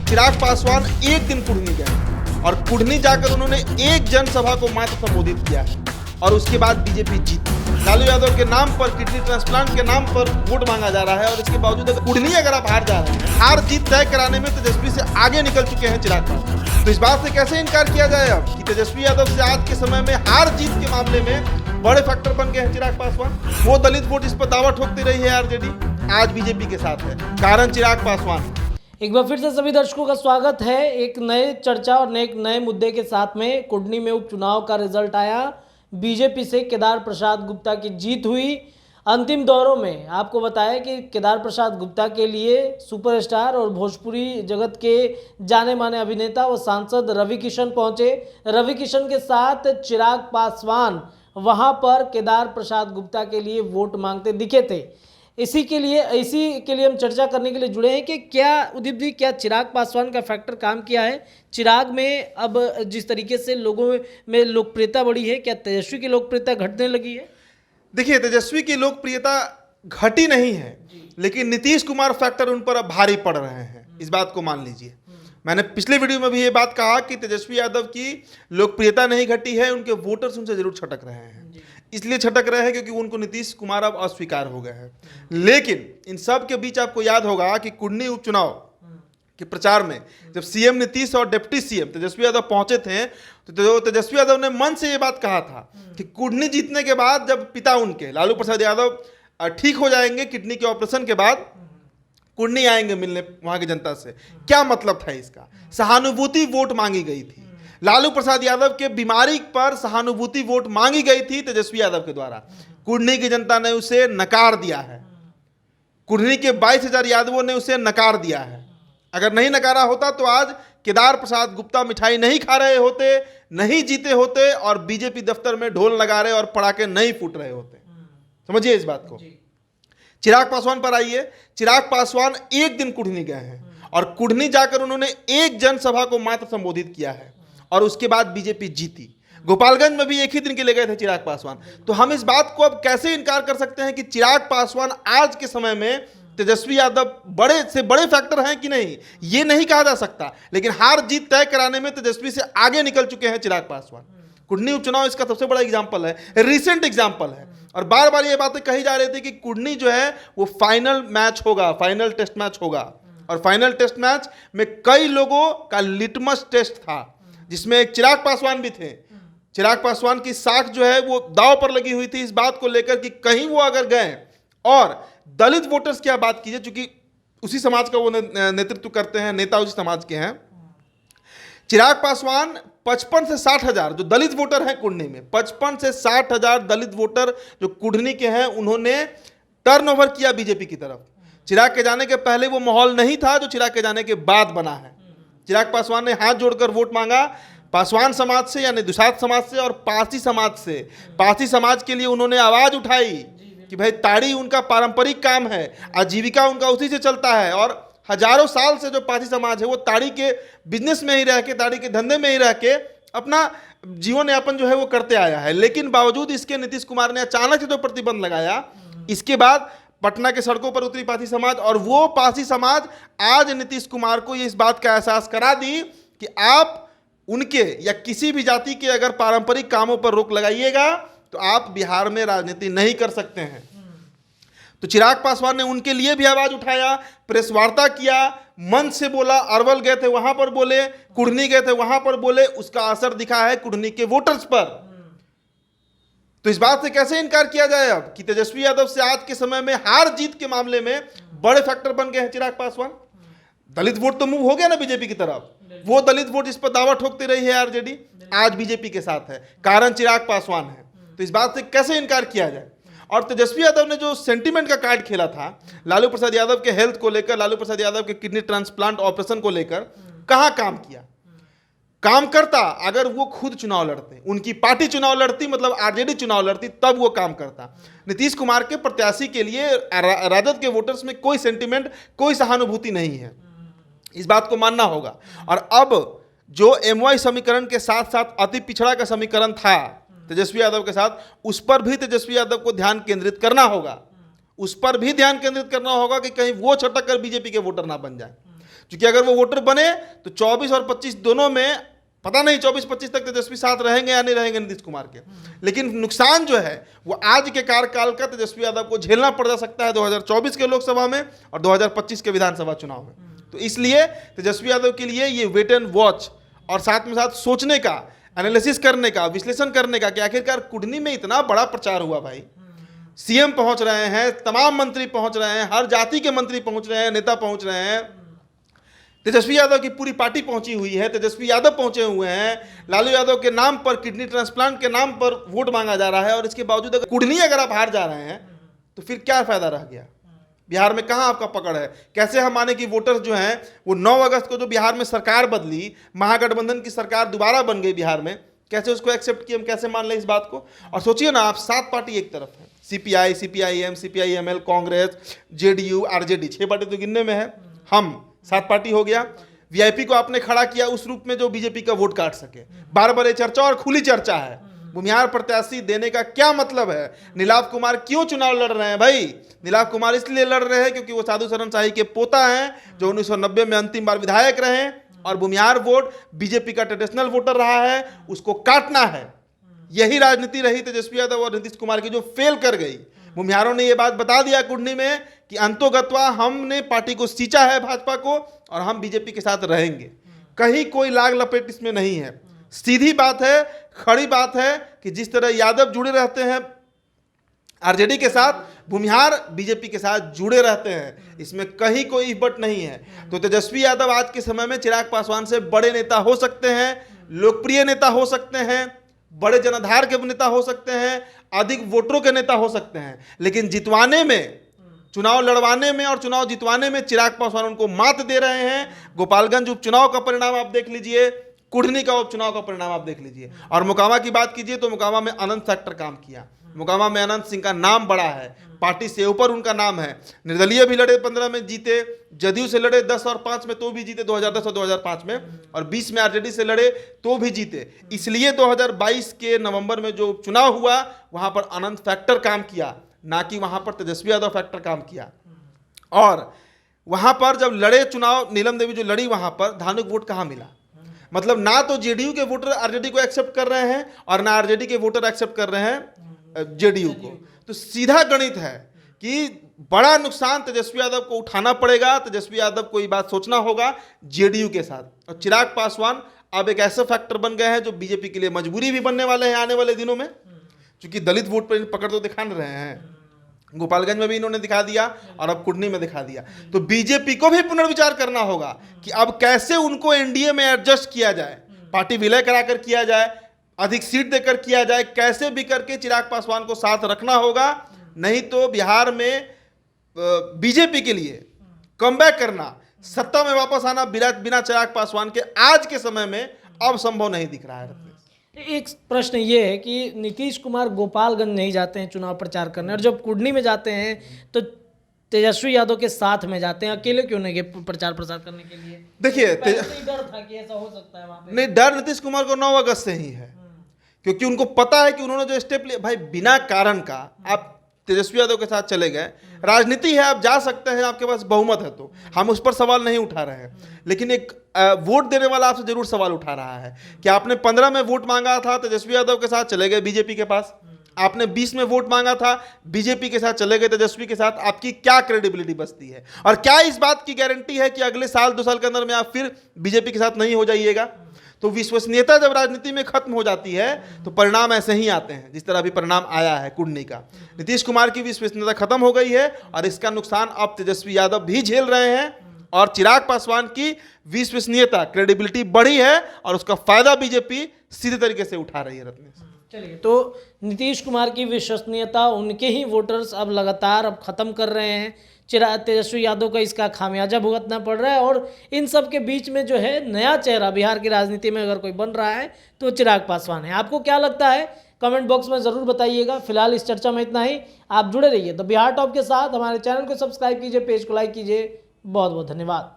चिराग पासवान एक दिन कुढ़नी गए और कुढ़नी जाकर उन्होंने एक जनसभा को मात्र संबोधित किया है और उसके बाद बीजेपी जीती। लालू यादव के नाम पर, किडनी ट्रांसप्लांट के नाम पर वोट मांगा जा रहा है और इसके बावजूद कुढ़नी अगर आप हार जा रहे हैं, हार जीत तय कराने में तेजस्वी से आगे निकल चुके हैं चिराग पासवान। तो इस बात से कैसे इनकार किया जाए अब कि तेजस्वी यादव से आज के समय में हार जीत के मामले में बड़े फैक्टर बन गए हैं चिराग पासवान। वो दलित वोट इस पर दावा ठोकती रही है आरजेडी, आज बीजेपी के साथ है, कारण चिराग पासवान। एक बार फिर से सभी दर्शकों का स्वागत है एक नए चर्चा और एक नए मुद्दे के साथ में। कुढ़नी में उपचुनाव का रिजल्ट आया, बीजेपी से केदार प्रसाद गुप्ता की जीत हुई। अंतिम दौरों में आपको बताया कि केदार प्रसाद गुप्ता के लिए सुपरस्टार और भोजपुरी जगत के जाने माने अभिनेता व सांसद रवि किशन पहुंचे। रवि किशन के साथ चिराग पासवान वहां पर केदार प्रसाद गुप्ता के लिए वोट मांगते दिखे थे। इसी के लिए हम चर्चा करने के लिए जुड़े हैं कि क्या उदीप जी, क्या चिराग पासवान का फैक्टर काम किया है चिराग में? अब जिस तरीके से लोगों में लोकप्रियता बढ़ी है, क्या तेजस्वी की लोकप्रियता घटने लगी है? देखिए, तेजस्वी की लोकप्रियता घटी नहीं है, लेकिन नीतीश कुमार फैक्टर उन पर अब भारी पड़ रहे हैं, इस बात को मान लीजिए। मैंने पिछले वीडियो में भी ये बात कहा कि तेजस्वी यादव की लोकप्रियता नहीं घटी है, उनके वोटर्स उनसे जरूर छटक रहे हैं। इसलिए छटक रहे हैं क्योंकि उनको नीतीश कुमार अब अस्वीकार हो गए हैं। लेकिन इन सब के बीच आपको याद होगा कि कुढ़नी उपचुनाव के प्रचार में जब सीएम नीतीश और डिप्टी सीएम तेजस्वी यादव पहुंचे थे तो तेजस्वी यादव ने मन से ये बात कहा था कि कुढ़नी जीतने के बाद जब पिता उनके लालू प्रसाद यादव ठीक हो जाएंगे किडनी के ऑपरेशन के बाद, कुढ़नी आएंगे मिलने वहां की जनता से। क्या मतलब था इसका? सहानुभूति वोट मांगी गई थी। लालू प्रसाद यादव के बीमारी पर सहानुभूति वोट मांगी गई थी तेजस्वी यादव के द्वारा। कुढ़नी की जनता ने उसे नकार दिया है। कुढ़नी के 22,000 यादवों ने उसे नकार दिया है। अगर नहीं नकारा होता तो आज केदार प्रसाद गुप्ता मिठाई नहीं खा रहे होते, नहीं जीते होते और बीजेपी दफ्तर में ढोल नगारे और पटाखे नहीं फूट रहे होते। समझिए इस बात को। चिराग पासवान पर आइए। चिराग पासवान एक दिन कुढ़नी गए हैं और कुढ़नी जाकर उन्होंने एक जनसभा को मात्र संबोधित किया है और उसके बाद बीजेपी जीती। गोपालगंज में भी एक ही दिन के लिए गए थे चिराग पासवान। तो हम इस बात को अब कैसे इनकार कर सकते हैं कि चिराग पासवान आज के समय में तेजस्वी यादव बड़े से बड़े फैक्टर हैं कि नहीं, ये नहीं कहा जा सकता। लेकिन हार जीत तय कराने में तेजस्वी से आगे निकल चुके हैं चिराग पासवान। कुढ़नी उपचुनाव इसका सबसे बड़ा एग्जाम्पल है, रिसेंट एग्जाम्पल है। और बार बार ये बातें कही जा रही थी कि कुढ़नी जो है वो फाइनल मैच होगा, फाइनल टेस्ट मैच होगा। और फाइनल टेस्ट मैच में कई लोगों का लिटमस टेस्ट था, जिसमें एक चिराग पासवान भी थे। चिराग पासवान की साख जो है वो दांव पर लगी हुई थी इस बात को लेकर कि कहीं वो अगर गए और दलित वोटर्स की बात कीजिए, चूंकि उसी समाज का वो नेतृत्व करते हैं, नेता उसी समाज के हैं। चिराग पासवान 55 से 60 हजार जो दलित वोटर हैं कुढ़नी में, 55 से 60 हजार दलित वोटर जो कुढ़नी के हैं, उन्होंने टर्नओवर किया बीजेपी की तरफ। चिराग के जाने के पहले वो माहौल नहीं था जो चिराग के जाने के बाद बना है। चिराग पासवान ने हाथ जोड़कर वोट मांगा पासवान समाज से, यानी दुसाध समाज से और पारसी समाज से। पारसी समाज के लिए उन्होंने आवाज उठाई कि भाई ताड़ी उनका पारंपरिक काम है, आजीविका उनका उसी से चलता है और हजारों साल से जो पारसी समाज है वो ताड़ी के बिजनेस में ही रह के, ताड़ी के धंधे में ही रह के अपना जीवन यापन जो है वो करते आया है। लेकिन बावजूद इसके नीतीश कुमार ने अचानक से जो प्रतिबंध लगाया, इसके बाद पटना के सड़कों पर उतरी पारसी समाज और वो पारसी समाज आज नीतीश कुमार को इस बात का एहसास करा दी कि आप उनके या किसी भी जाति के अगर पारंपरिक कामों पर रोक लगाइएगा तो आप बिहार में राजनीति नहीं कर सकते हैं। तो चिराग पासवान ने उनके लिए भी आवाज उठाया, प्रेस वार्ता किया, मंच से बोला, अरवल गए थे वहां पर बोले, कुढ़नी गए थे वहां पर बोले। उसका असर दिखा है कुढ़नी के वोटर्स पर। तो इस बात से कैसे इनकार किया जाए अब कि तेजस्वी यादव से आज के समय में हार जीत के मामले में बड़े फैक्टर बन गए हैं चिराग पासवान। दलित वोट तो मूव हो गया ना बीजेपी की तरफ। वो दलित वोट इस पर दावा ठोकती रही है आरजेडी, आज बीजेपी के साथ है, कारण चिराग पासवान है। तो इस बात से कैसे इनकार किया जाए? और तेजस्वी यादव ने जो सेंटीमेंट का कार्ड खेला था लालू प्रसाद यादव के हेल्थ को लेकर, लालू प्रसाद यादव के किडनी ट्रांसप्लांट ऑपरेशन को लेकर, कहां काम किया? काम करता अगर वो खुद चुनाव लड़ते, उनकी पार्टी चुनाव लड़ती, मतलब आरजेडी चुनाव लड़ती, तब वो काम करता। नीतीश कुमार के प्रत्याशी के लिए राजद के वोटर्स में कोई सेंटीमेंट, कोई सहानुभूति नहीं है, इस बात को मानना होगा। और अब जो एमवाई समीकरण के साथ साथ अति पिछड़ा का समीकरण था तेजस्वी यादव के साथ, उस पर भी तेजस्वी यादव को ध्यान केंद्रित करना होगा, उस पर भी ध्यान केंद्रित करना होगा कि कहीं वो छटक कर बीजेपी के वोटर ना बन जाए। क्योंकि अगर वो वोटर बने तो 24 और 25 दोनों में पता नहीं 24-25 तक तेजस्वी साथ रहेंगे या नहीं रहेंगे नीतीश कुमार के, लेकिन नुकसान जो है वो आज के कार्यकाल का तेजस्वी यादव को झेलना पड़ जा सकता है 2024 के लोकसभा में और 2025 के विधानसभा चुनाव में। तो इसलिए तेजस्वी यादव के लिए ये वेट एंड वॉच और साथ में साथ सोचने का, एनालिसिस करने का, विश्लेषण करने का कि आखिरकार कुडनी में इतना बड़ा प्रचार हुआ भाई, सीएम पहुंच रहे हैं, तमाम मंत्री पहुंच रहे हैं, हर जाति के मंत्री पहुंच रहे हैं, नेता पहुंच रहे हैं, तेजस्वी यादव की पूरी पार्टी पहुंची हुई है, तेजस्वी यादव पहुंचे हुए हैं, लालू यादव के नाम पर, किडनी ट्रांसप्लांट के नाम पर वोट मांगा जा रहा है, और इसके बावजूद अगर कुडनी अगर आप हार जा रहे हैं तो फिर क्या फायदा रह गया? बिहार में कहाँ आपका पकड़ है? कैसे हम माने कि वोटर्स जो हैं वो 9 अगस्त को जो बिहार में सरकार बदली, महागठबंधन की सरकार दोबारा बन गई बिहार में, कैसे उसको एक्सेप्ट किए? हम कैसे मान लें इस बात को? और सोचिए ना आप, 7 पार्टी एक तरफ है, CPI, CPIM, CPIML, Congress, JDU, RJD, 6 party तो गिनने में है, हम 7 पार्टी हो गया। वीआईपी को आपने खड़ा किया उस रूप में जो बीजेपी का वोट काट सके। बार बार ये चर्चा और खुली चर्चा है, भूमिहार प्रत्याशी देने का क्या मतलब है? नीलाव कुमार क्यों चुनाव लड़ रहे हैं भाई? नीलाव कुमार इसलिए लड़ रहे हैं क्योंकि वो साधु शरण शाही के पोता हैं, जो 1990 में अंतिम बार विधायक रहे, और भूमिहार वोट बीजेपी का ट्रेडिशनल वोटर रहा है, उसको काटना है। यही राजनीति रही तेजस्वी यादव और नीतीश कुमार की, जो फेल कर गई। भूमिहारों ने ये बात बता दिया कुंडली में कि अंतोगत्वा हमने पार्टी को सींचा है, भाजपा को, और हम बीजेपी के साथ रहेंगे। कहीं कोई लाग लपेट इसमें नहीं है, सीधी बात है, खड़ी बात है कि जिस तरह यादव जुड़े रहते हैं आरजेडी के साथ, भूमिहार बीजेपी के साथ जुड़े रहते हैं, इसमें कहीं कोई बट नहीं है। तो तेजस्वी यादव आज के समय में चिराग पासवान से बड़े नेता हो सकते हैं, लोकप्रिय नेता हो सकते हैं, बड़े जनाधार के नेता हो सकते हैं, अधिक वोटरों के नेता हो सकते हैं, लेकिन जितवाने में, चुनाव लड़वाने में और चुनाव जितवाने में चिराग पासवान उनको मात दे रहे हैं। गोपालगंज उपचुनाव का परिणाम आप देख लीजिए, कुढ़नी का उपचुनाव का परिणाम आप देख लीजिए, और मोकामा की बात कीजिए तो मोकामा में अनंत फैक्टर काम किया। मोकामा में अनंत सिंह का नाम बड़ा है, पार्टी से ऊपर उनका नाम है। निर्दलीय भी लड़े, 15 में जीते, जदयू से लड़े 10 और 5 में तो भी जीते, 2010 और 2005 में, और 20 में आरजेडी से लड़े तो भी जीते। इसलिए 2022 के नवंबर में जो चुनाव हुआ वहां पर अनंत फैक्टर काम किया, ना कि वहां पर तेजस्वी यादव फैक्टर काम किया। और वहां पर जब लड़े चुनाव, नीलम देवी जो लड़ी, वहां पर धानुक वोट कहां मिला? मतलब ना तो जेडीयू के वोटर आरजेडी को एक्सेप्ट कर रहे हैं और ना आरजेडी के वोटर एक्सेप्ट कर रहे हैं जेडीयू को। तो सीधा गणित है कि बड़ा नुकसान तेजस्वी यादव को उठाना पड़ेगा। तेजस्वी यादव को ये बात सोचना होगा जेडीयू के साथ। और चिराग पासवान अब एक ऐसा फैक्टर बन गए हैं जो बीजेपी के लिए मजबूरी भी बनने वाले हैं आने वाले दिनों में, क्योंकि दलित वोट पर पकड़ तो दिखा रहे हैं। गोपालगंज में भी इन्होंने दिखा दिया और अब कुढ़नी में दिखा दिया। तो बीजेपी को भी पुनर्विचार करना होगा कि अब कैसे उनको एनडीए में एडजस्ट किया जाए, पार्टी विलय कराकर किया जाए, अधिक सीट देकर किया जाए, कैसे भी करके चिराग पासवान को साथ रखना होगा। नहीं तो बिहार में बीजेपी के लिए कमबैक करना, सत्ता में वापस आना बिना चिराग पासवान के आज के समय में अब संभव नहीं दिख रहा है। एक प्रश्न ये है कि नीतीश कुमार गोपालगंज नहीं जाते हैं चुनाव प्रचार करने, और जब कुढ़नी में जाते हैं तो तेजस्वी यादव के साथ में जाते हैं, अकेले क्यों नहीं गए प्रचार प्रसार करने के लिए? देखिए, डर था कि ऐसा हो सकता है वहां पे। नहीं, डर नीतीश कुमार को 9 अगस्त से ही है, क्योंकि उनको पता है कि उन्होंने जो स्टेप लिया, भाई बिना कारण का आप तेजस्वी यादव के साथ चले गए। राजनीति है, आप जा सकते हैं, आपके पास बहुमत है, तो हम उस पर सवाल नहीं उठा रहे हैं, लेकिन एक वोट देने वाला आपसे जरूर सवाल उठा रहा है कि आपने 15 में वोट मांगा था, तेजस्वी यादव के साथ चले गए बीजेपी के पास। आपने 20 में वोट मांगा था, बीजेपी के साथ चले गए तेजस्वी के साथ। आपकी क्या क्रेडिबिलिटी बचती है? और क्या इस बात की गारंटी है कि अगले साल 2 साल के अंदर में आप फिर बीजेपी के साथ नहीं हो जाइएगा? तो विश्वसनीयता जब राजनीति में खत्म हो जाती है तो परिणाम ऐसे ही आते हैं, जिस तरह अभी परिणाम आया है कुढ़नी का। नीतीश कुमार की विश्वसनीयता खत्म हो गई है और इसका नुकसान अब तेजस्वी यादव भी झेल रहे हैं, और चिराग पासवान की विश्वसनीयता, क्रेडिबिलिटी बढ़ी है और उसका फायदा बीजेपी सीधे तरीके से उठा रही है। रत्नेश, चलिए, तो नीतीश कुमार की विश्वसनीयता उनके ही वोटर्स अब लगातार अब खत्म कर रहे हैं। तेजस्वी यादव का इसका खामियाजा भुगतना पड़ रहा है, और इन सब के बीच में जो है नया चेहरा बिहार की राजनीति में अगर कोई बन रहा है तो चिराग पासवान है। आपको क्या लगता है कमेंट बॉक्स में ज़रूर बताइएगा। फिलहाल इस चर्चा में इतना ही। आप जुड़े रहिए तो बिहार टॉप के साथ। हमारे चैनल को सब्सक्राइब कीजिए, पेज को लाइक कीजिए। बहुत बहुत धन्यवाद।